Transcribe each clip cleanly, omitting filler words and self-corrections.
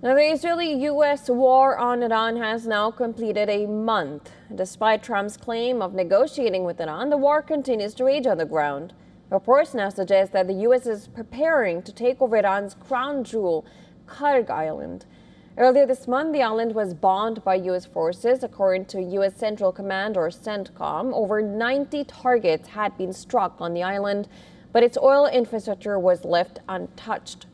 Now, the Israeli-U.S. war on Iran has now completed a month. Despite Trump's claim of negotiating with Iran, the war continues to rage on the ground. Reports now suggest that the U.S. is preparing to take over Iran's crown jewel, Kharg Island. Earlier this month, the island was bombed by U.S. forces. According to U.S. Central Command, or CENTCOM, over 90 targets had been struck on the island, but its oil infrastructure was left untouched.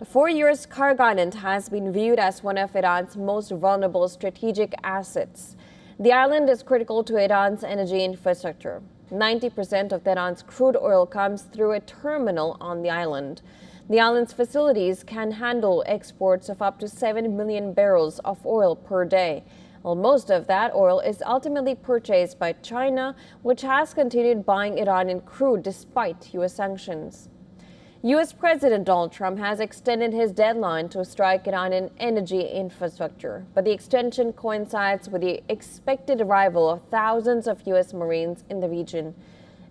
For years, Kharg Island has been viewed as one of Iran's most vulnerable strategic assets. The island is critical to Iran's energy infrastructure. 90% of Tehran's crude oil comes through a terminal on the island. The island's facilities can handle exports of up to 7 million barrels of oil per day. Well, most of that oil is ultimately purchased by China, which has continued buying Iranian crude despite U.S. sanctions. U.S. President Donald Trump has extended his deadline to strike Iranian energy infrastructure, but the extension coincides with the expected arrival of thousands of U.S. Marines in the region.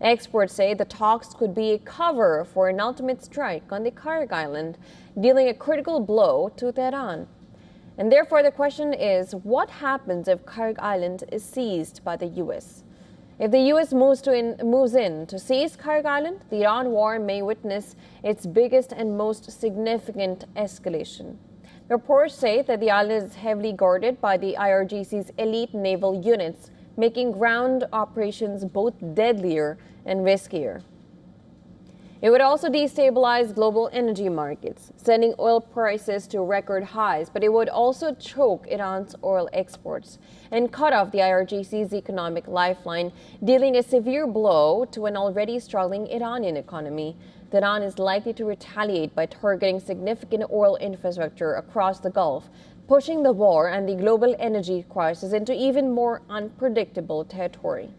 Experts say the talks could be a cover for an ultimate strike on the Kharg Island, dealing a critical blow to Tehran. And therefore, the question is, what happens if Kharg Island is seized by the U.S.? If the U.S. moves in to seize Kharg Island, the Iran war may witness its biggest and most significant escalation. Reports say that the island is heavily guarded by the IRGC's elite naval units, making ground operations both deadlier and riskier. It would also destabilize global energy markets, sending oil prices to record highs, but it would also choke Iran's oil exports and cut off the IRGC's economic lifeline, dealing a severe blow to an already struggling Iranian economy. Tehran is likely to retaliate by targeting significant oil infrastructure across the Gulf, pushing the war and the global energy crisis into even more unpredictable territory.